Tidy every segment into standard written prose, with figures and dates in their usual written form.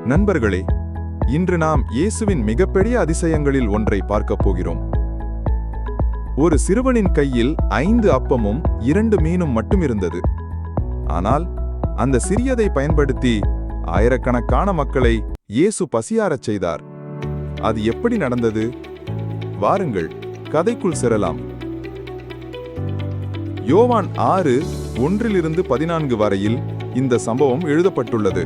நண்பர்களே, இன்று நாம் இயேசுவின் மிகப்பெரிய அதிசயங்களில் ஒன்றை பார்க்கப் போகிறோம். ஒரு சிறுவனின் கையில் 5 அப்பமும் 2 மீனும் மட்டும் இருந்தது. ஆனால் அந்த சிறியதை பயன்படுத்தி ஆயிரக்கணக்கான மக்களை இயேசு பசியாரச் செய்தார். அது எப்படி நடந்தது? வாருங்கள், கதைக்குள் செல்லலாம். யோவான் 6:1-14 வரையில் இந்த சம்பவம் எழுதப்பட்டுள்ளது.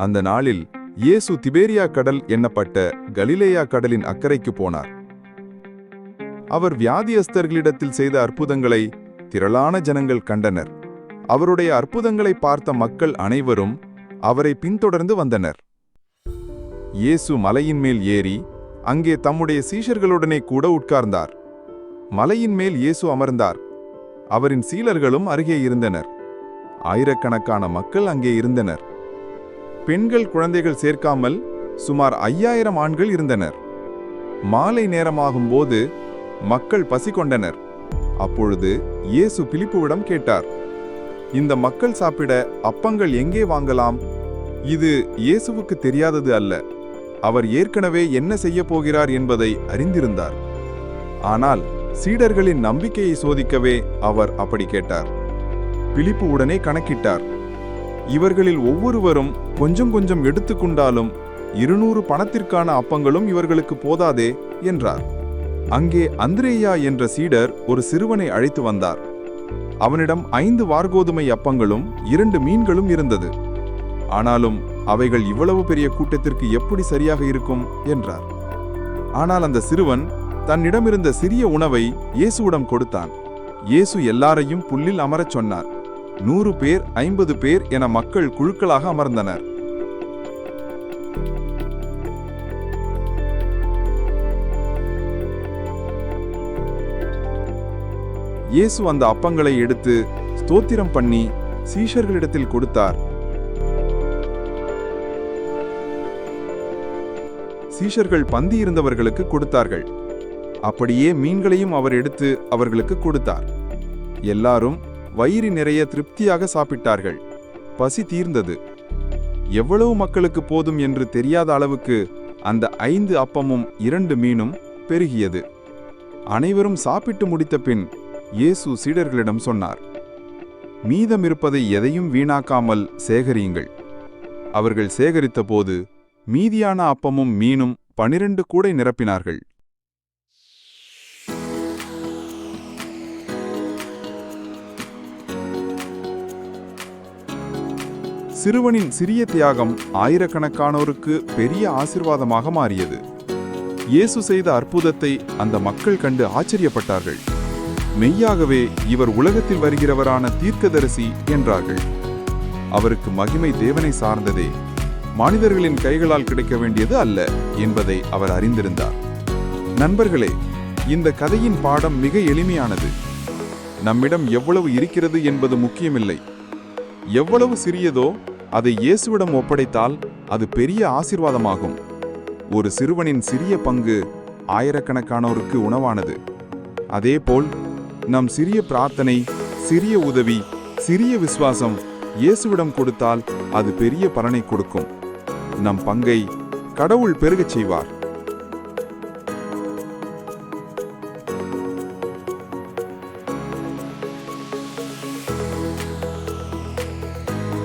அந்த நாளில் இயேசு திபேரியா கடல் எண்ணப்பட்ட கலிலேயா கடலின் அக்கறைக்கு போனார். அவர் வியாதியஸ்தர்களிடத்தில் செய்த அற்புதங்களை திரளான ஜனங்கள் கண்டனர். அவருடைய அற்புதங்களை பார்த்த மக்கள் அனைவரும் அவரை பின்தொடர்ந்து வந்தனர். இயேசு மலையின் மேல் ஏறி அங்கே தம்முடைய சீஷர்களுடனே கூட உட்கார்ந்தார். மலையின் மேல் இயேசு அமர்ந்தார். அவரின் சீடர்களும் அருகே இருந்தனர். ஆயிரக்கணக்கான மக்கள் அங்கே இருந்தனர். பெண்கள், குழந்தைகள் சேர்க்காமல் சுமார் 5000 ஆண்கள் இருந்தனர். மாலை நேரமாகும்போது மக்கள் பசி கொண்டனர். அப்பொழுது இயேசு பிலிப்புவிடம் கேட்டார், இந்த மக்கள் சாப்பிட அப்பங்கள் எங்கே வாங்கலாம்? இது இயேசுவுக்கு தெரியாதது அல்ல. அவர் ஏற்கனவே என்ன செய்ய போகிறார் என்பதை அறிந்திருந்தார். ஆனால் சீடர்களின் நம்பிக்கையை சோதிக்கவே அவர் அப்படி கேட்டார். பிலிப்பு உடனே கணக்கிட்டார். இவர்களில் ஒவ்வொருவரும் கொஞ்சம் கொஞ்சம் எடுத்துக்கொண்டாலும் 200 பணத்திற்கான அப்பங்களும் இவர்களுக்கு போதாதே என்றார். அங்கே அந்திரேயா என்ற சீடர் ஒரு சிறுவனை அழைத்து வந்தார். அவனிடம் 5 வார்கோதுமை அப்பங்களும் 2 மீன்களும் இருந்தது. ஆனாலும் அவைகள் இவ்வளவு பெரிய கூட்டத்திற்கு எப்படி சரியாக இருக்கும் என்றார். ஆனால் அந்த சிறுவன் தன்னிடமிருந்த சிறிய உணவை இயேசுவிடம் கொடுத்தான். இயேசு எல்லாரையும் புல்லில் அமரச் சொன்னார். 100 பேர், 50 பேர் என மக்கள் குழுக்களாக அமர்ந்தனர். இயேசு அந்த அப்பங்களை எடுத்து ஸ்தோத்திரம் பண்ணி சீஷர்களிடத்தில் கொடுத்தார். சீஷர்கள் பந்தி இருந்தவர்களுக்கு கொடுத்தார்கள். அப்படியே மீன்களையும் அவர் எடுத்து அவர்களுக்கு கொடுத்தார். எல்லாரும் வயிறு நிறைய திருப்தியாக சாப்பிட்டார்கள். பசி தீர்ந்தது. எவ்வளவு மக்களுக்கு போதும் என்று தெரியாத அளவுக்கு அந்த 5 அப்பமும் 2 மீனும் பெருகியது. அனைவரும் சாப்பிட்டு முடித்த பின் இயேசு சீடர்களிடம் சொன்னார், மீதமிருப்பதை எதையும் வீணாக்காமல் சேகரியுங்கள். அவர்கள் சேகரித்த போது மீதியான அப்பமும் மீனும் 12 கூடை நிரப்பினார்கள். சிறுவனின் சிறிய தியாகம் ஆயிரக்கணக்கானோருக்கு பெரிய ஆசீர்வாதமாக மாறியது. இயேசு செய்த அற்புதத்தை அந்த மக்கள் கண்டு ஆச்சரியப்பட்டார்கள். மெய்யாகவே இவர் உலகத்தில் வருகிறவரான தீர்க்கதரிசி என்றார்கள். அவருக்கு மகிமை தேவனை சார்ந்ததே, மனிதர்களின் கைகளால் கிடைக்க வேண்டியது அல்ல என்பதை அவர் அறிந்திருந்தார். நண்பர்களே, இந்த கதையின் பாடம் மிக எளிமையானது. நம்மிடம் எவ்வளவு இருக்கிறது என்பது முக்கியமில்லை. எவ்வளவு சிறியதோ அதை இயேசுவிடம் ஒப்படைத்தால் அது பெரிய ஆசீர்வாதமாகும். ஒரு சிறுவனின் சிறிய பங்கு ஆயிரக்கணக்கானோருக்கு உணவானது. அதேபோல் நம் சிறிய பிரார்த்தனை, சிறிய உதவி, சிறிய விசுவாசம் இயேசுவிடம் கொடுத்தால் அது பெரிய பலனை கொடுக்கும். நம் பங்கை கடவுள் பெருகச் செய்வார்.